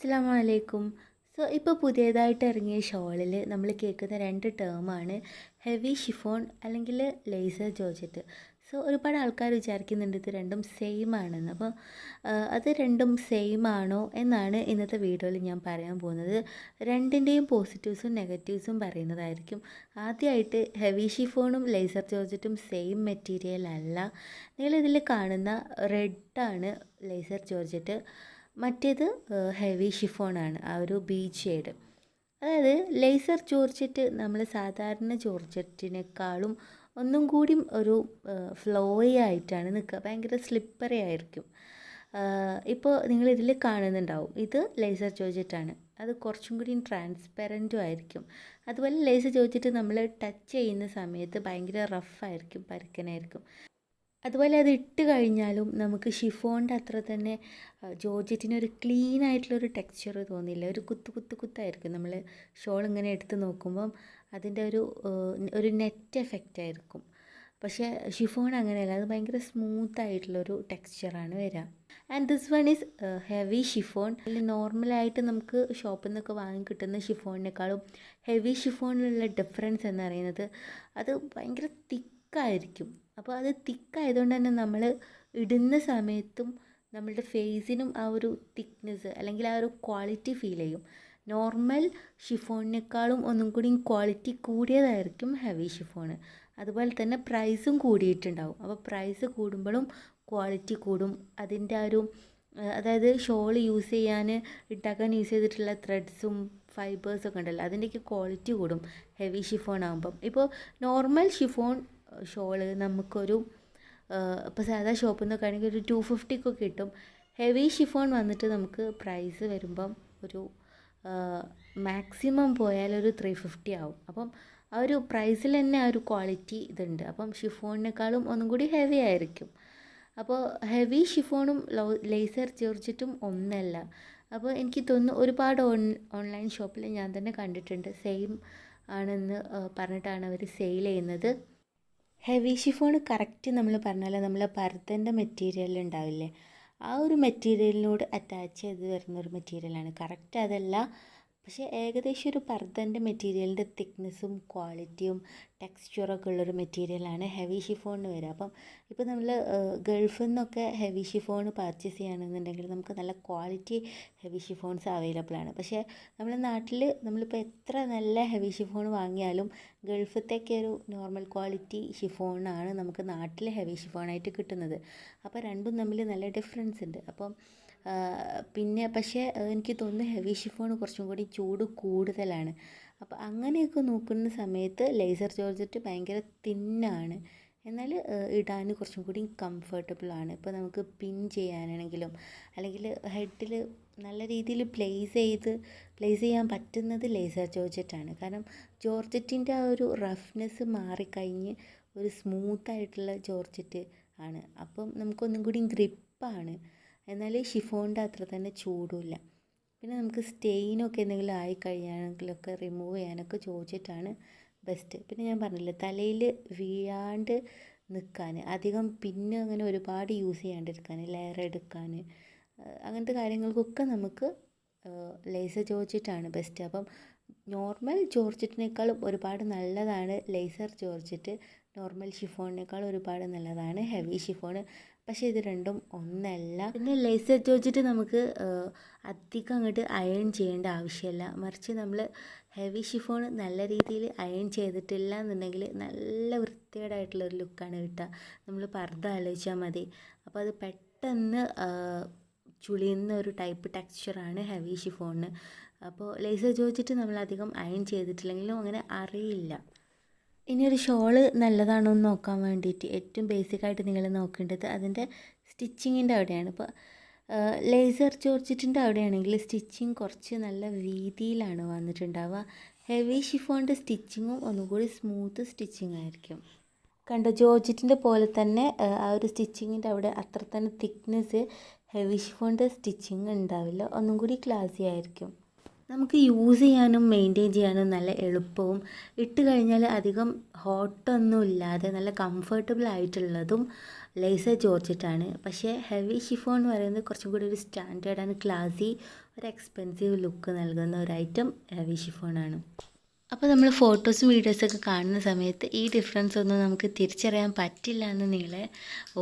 അസ്സലാമു അലൈക്കും. ഇപ്പോൾ പുതിയതായിട്ട് ഇറങ്ങിയ ഷോളിൽ നമ്മൾ കേൾക്കുന്ന രണ്ട് ടേമാണ് ഹെവി ഷിഫോൺ അല്ലെങ്കിൽ ലേസർ ജോർജറ്റ്. ഒരുപാട് ആൾക്കാർ വിചാരിക്കുന്നുണ്ട് ഇത് രണ്ടും സെയിം ആണെന്ന്. അപ്പോൾ അത് രണ്ടും സെയിം ആണോ എന്നാണ് ഇന്നത്തെ വീഡിയോയിൽ ഞാൻ പറയാൻ പോകുന്നത്. രണ്ടിൻ്റെയും പോസിറ്റീവ്സും നെഗറ്റീവ്സും പറയുന്നതായിരിക്കും. ആദ്യമായിട്ട് ഹെവി ഷിഫോണും ലേസർ ജോർജറ്റും സെയിം മെറ്റീരിയൽ അല്ല. നിങ്ങളിതിൽ കാണുന്ന റെഡാണ് ലേസർ ജോർജറ്റ്, മറ്റേത് ഹെവി ഷിഫോണാണ്, ആ ഒരു ബീച്ച് ഷെയ്ഡ്. അതായത് ലേസർ ജോർജറ്റ് നമ്മൾ സാധാരണ ജോർജറ്റിനേക്കാളും ഒന്നും കൂടി ഒരു ഫ്ലോയി ആയിട്ടാണ് നിൽക്കുക, ഭയങ്കര സ്ലിപ്പറി ആയിരിക്കും. ഇപ്പോൾ നിങ്ങളിതിൽ കാണുന്നുണ്ടാവും, ഇത് ലേസർ ജോർജറ്റാണ്, അത് കുറച്ചും കൂടി ട്രാൻസ്പെറൻറ്റും ആയിരിക്കും. അതുപോലെ ലേസർ ജോർജറ്റ് നമ്മൾ ടച്ച് ചെയ്യുന്ന സമയത്ത് ഭയങ്കര റഫായിരിക്കും, പരുക്കനായിരിക്കും. അതുപോലെ അത് ഇട്ട് കഴിഞ്ഞാലും നമുക്ക് ഷിഫോണിൻ്റെ അത്ര തന്നെ ജോർജറ്റിനൊരു ക്ലീൻ ആയിട്ടുള്ളൊരു ടെക്സ്ചർ തോന്നില്ല, ഒരു കുത്തായിരിക്കും. നമ്മൾ ഷോൾ ഇങ്ങനെ എടുത്ത് നോക്കുമ്പം അതിൻ്റെ ഒരു നെറ്റ് എഫക്റ്റ് ആയിരിക്കും. പക്ഷേ ഷിഫോൺ അങ്ങനെയല്ല, അത് ഭയങ്കര സ്മൂത്ത് ആയിട്ടുള്ളൊരു ടെക്സ്ചറാണ് വരിക. And this one is heavy chiffon. നോർമലായിട്ട് നമുക്ക് ഷോപ്പിൽ നിന്നൊക്കെ വാങ്ങി കിട്ടുന്ന ഷിഫോണിനേക്കാളും ഹെവി ഷിഫോണിലുള്ള ഡിഫറൻസ് എന്ന് പറയുന്നത് അത് ഭയങ്കര തിക്കായിരിക്കും. അപ്പോൾ അത് തിക്കായതുകൊണ്ട് തന്നെ നമ്മൾ ഇടുന്ന സമയത്തും നമ്മളുടെ ഫേസിനും ആ ഒരു തിക്നെസ് അല്ലെങ്കിൽ ആ ഒരു ക്വാളിറ്റി ഫീൽ ചെയ്യും. നോർമൽ ഷിഫോണിനേക്കാളും ഒന്നും കൂടി ക്വാളിറ്റി കൂടിയതായിരിക്കും ഹെവി ഷിഫോൺ. അതുപോലെ തന്നെ പ്രൈസും കൂടിയിട്ടുണ്ടാവും. അപ്പോൾ പ്രൈസ് കൂടുമ്പോഴും ക്വാളിറ്റി കൂടും. അതിൻ്റെ ആ ഒരു അതായത് ഷോൾ യൂസ് ചെയ്യാൻ ഇട്ടാക്കാൻ യൂസ് ചെയ്തിട്ടുള്ള ത്രെഡ്സും ഫൈബേഴ്സൊക്കെ ഉണ്ടല്ലോ, അതിൻ്റെയൊക്കെ ക്വാളിറ്റി കൂടും ഹെവി ഷിഫോൺ ആകുമ്പം. ഇപ്പോൾ നോർമൽ ഷിഫോൺ ഷോള് നമുക്കൊരു ഇപ്പോൾ സാധാ ഷോപ്പിൽ നിന്നൊക്കെ ആണെങ്കിൽ ഒരു 250 കിട്ടും. ഹെവി ഷിഫോൺ വന്നിട്ട് നമുക്ക് പ്രൈസ് വരുമ്പം ഒരു മാക്സിമം പോയാൽ ഒരു 350 ആവും. അപ്പം ആ ഒരു പ്രൈസിൽ തന്നെ ആ ഒരു ക്വാളിറ്റി ഇതുണ്ട്. അപ്പം ഷിഫോണിനേക്കാളും ഒന്നും കൂടി ഹെവി ആയിരിക്കും. അപ്പോൾ ഹെവി ഷിഫോണും ലേസർ ജോർജറ്റും ഒന്നല്ല. അപ്പോൾ എനിക്ക് തോന്നുന്നു ഒരുപാട് ഓൺലൈൻ ഷോപ്പിൽ ഞാൻ തന്നെ കണ്ടിട്ടുണ്ട് സെയിം ആണെന്ന് പറഞ്ഞിട്ടാണ് അവർ സെയിൽ ചെയ്യുന്നത്. ഹെവി ഷിഫോൺ കറക്റ്റ് നമ്മൾ പറഞ്ഞാൽ നമ്മൾ പർദ്ദൻ്റെ മെറ്റീരിയൽ ഉണ്ടാവില്ലേ, ആ ഒരു മെറ്റീരിയലിനോട് അറ്റാച്ച് ചെയ്ത് വരുന്നൊരു മെറ്റീരിയലാണ്. കറക്റ്റ് അതല്ല, പക്ഷേ ഏകദേശം ഒരു പർദ്ദൻ്റെ മെറ്റീരിയലിൻ്റെ തിക്നെസ്സും ക്വാളിറ്റിയും ടെക്സ്ചറൊക്കെ ഉള്ളൊരു മെറ്റീരിയലാണ് ഹെവി ഷിഫോണിന് വരിക. അപ്പം ഇപ്പോൾ നമ്മൾ ഗൾഫിൽ നിന്നൊക്കെ ഹെവി ഷിഫോൺ പർച്ചേസ് ചെയ്യുകയാണെന്നുണ്ടെങ്കിൽ നമുക്ക് നല്ല ക്വാളിറ്റി ഹെവി ഷിഫോൺസ് അവൈലബിൾ ആണ്. പക്ഷേ നമ്മുടെ നാട്ടിൽ നമ്മളിപ്പോൾ എത്ര നല്ല ഹെവി ഷിഫോൺ വാങ്ങിയാലും ഗൾഫത്തേക്ക് ഒരു നോർമൽ ക്വാളിറ്റി ഷിഫോണാണ് നമുക്ക് നാട്ടിൽ ഹെവി ഷിഫോണായിട്ട് കിട്ടുന്നത്. അപ്പോൾ രണ്ടും തമ്മിൽ നല്ല ഡിഫറൻസ് ഉണ്ട്. അപ്പം പിന്നെ പക്ഷേ എനിക്ക് തോന്നുന്നു ഹെവി ഷിഫോൺ കുറച്ചും കൂടി ചൂട് കൂടുതലാണ്. അപ്പോൾ അങ്ങനെയൊക്കെ നോക്കുന്ന സമയത്ത് ലേസർ ജോർജറ്റ് ഭയങ്കര തിന്നാണ്, എന്നാൽ ഇടാൻ കുറച്ചും കൂടി കംഫർട്ടബിളാണ്. ഇപ്പോൾ നമുക്ക് പിൻ ചെയ്യാനാണെങ്കിലും അല്ലെങ്കിൽ ഹെഡിൽ നല്ല രീതിയിൽ പ്ലേസ് ചെയ്യാൻ പറ്റുന്നത് ലേസർ ജോർജറ്റാണ്. കാരണം ജോർജറ്റിൻ്റെ ആ ഒരു റഫ്നെസ് മാറിക്കഴിഞ്ഞ് ഒരു സ്മൂത്തായിട്ടുള്ള ജോർജറ്റ് ആണ്. അപ്പം നമുക്കൊന്നും കൂടി ഗ്രിപ്പാണ്, എന്നാൽ ഷിഫോണിൻ്റെ അത്ര തന്നെ ചൂടുമില്ല. പിന്നെ നമുക്ക് സ്റ്റെയിനൊക്കെ എന്തെങ്കിലും ആയിക്കഴിഞ്ഞാണെങ്കിലൊക്കെ റിമൂവ് ചെയ്യാനൊക്കെ ജോർജറ്റാണ് ബെസ്റ്റ്. പിന്നെ ഞാൻ പറഞ്ഞില്ലേ, തലയിൽ വീഴാണ്ട് നിൽക്കാൻ, അധികം പിന്നെ അങ്ങനെ ഒരുപാട് യൂസ് ചെയ്യാണ്ടിരിക്കാൻ, ലെയർ എടുക്കാൻ, അങ്ങനത്തെ കാര്യങ്ങൾക്കൊക്കെ നമുക്ക് ലേസർ ജോർജറ്റാണ് ബെസ്റ്റ്. അപ്പം നോർമൽ ജോർജറ്റിനേക്കാളും ഒരുപാട് നല്ലതാണ് ലേസർ ജോർജറ്റ്, നോർമൽ ഷിഫോണിനേക്കാൾ ഒരുപാട് നല്ലതാണ് ഹെവി ഷിഫോൺ. പക്ഷേ ഇത് രണ്ടും ഒന്നല്ല. പിന്നെ ലേസർ ജോർജറ്റ് നമുക്ക് അധികം അങ്ങോട്ട് അയൺ ചെയ്യേണ്ട ആവശ്യമില്ല, മറിച്ച് നമ്മൾ ഹെവി ഷിഫോൺ നല്ല രീതിയിൽ അയൺ ചെയ്തിട്ടില്ല എന്നുണ്ടെങ്കിൽ നല്ല വൃത്തികേടായിട്ടുള്ളൊരു ലുക്കാണ് കിട്ടുക. നമ്മൾ പർദ്ദ ആലോചിച്ചാൽ മതി. അപ്പോൾ അത് പെട്ടെന്ന് ചുളിയുന്ന ഒരു ടൈപ്പ് ടെക്സ്ചറാണ് ഹെവി ഷിഫോണിന്. അപ്പോൾ ലേസർ ജോർജറ്റ് നമ്മളധികം അയൺ ചെയ്തിട്ടില്ലെങ്കിലും അങ്ങനെ അറിയില്ല. ഇനി ഒരു ഷോള് നല്ലതാണോ എന്ന് നോക്കാൻ വേണ്ടിയിട്ട് ഏറ്റവും ബേസിക്കായിട്ട് നിങ്ങൾ നോക്കേണ്ടത് അതിൻ്റെ സ്റ്റിച്ചിങ്ങിൻ്റെ അവിടെയാണ്. ഇപ്പോൾ ലേസർ ജോർജറ്റിൻ്റെ അവിടെയാണെങ്കിൽ സ്റ്റിച്ചിങ് കുറച്ച് നല്ല വീതിയിലാണ് വന്നിട്ടുണ്ടാവുക. ഹെവി ഷിഫോണിൻ്റെ സ്റ്റിച്ചിങ്ങും ഒന്നുകൂടി സ്മൂത്ത് സ്റ്റിച്ചിങ് ആയിരിക്കും. കണ്ടോ, ജോർജറ്റിൻ്റെ പോലെ തന്നെ ആ ഒരു സ്റ്റിച്ചിങ്ങിൻ്റെ അവിടെ അത്ര തന്നെ തിക്നെസ് ഹെവി ഷിഫോണിൻ്റെ സ്റ്റിച്ചിങ് ഉണ്ടാവില്ല, ഒന്നും കൂടി ക്ലാസി ആയിരിക്കും. നമുക്ക് യൂസ് ചെയ്യാനും മെയിൻറ്റെയിൻ ചെയ്യാനും നല്ല എളുപ്പവും ഇട്ട് കഴിഞ്ഞാൽ അധികം ഹോട്ടൊന്നും ഇല്ലാതെ നല്ല കംഫർട്ടബിൾ ആയിട്ടുള്ളതും ലേസർ ജോർജറ്റാണ്. പക്ഷേ ഹെവി ഷിഫോൺ എന്ന് പറയുന്നത് കുറച്ചും കൂടി ഒരു സ്റ്റാൻഡേർഡ് ആൻഡ് ക്ലാസി ഒരു എക്സ്പെൻസീവ് ലുക്ക് നൽകുന്ന ഒരു ഐറ്റം ഹെവി ഷിഫോണാണ്. അപ്പോൾ നമ്മൾ ഫോട്ടോസും വീഡിയോസൊക്കെ കാണുന്ന സമയത്ത് ഈ ഡിഫറൻസ് ഒന്നും നമുക്ക് തിരിച്ചറിയാൻ പറ്റില്ല എന്ന് നിങ്ങളെ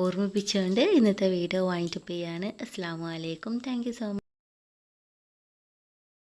ഓർമ്മിപ്പിച്ചുകൊണ്ട് ഇന്നത്തെ വീഡിയോ വൈൻഡപ്പ് ചെയ്യാണ്. അസ്സലാമു അലൈക്കും. Thank you so much.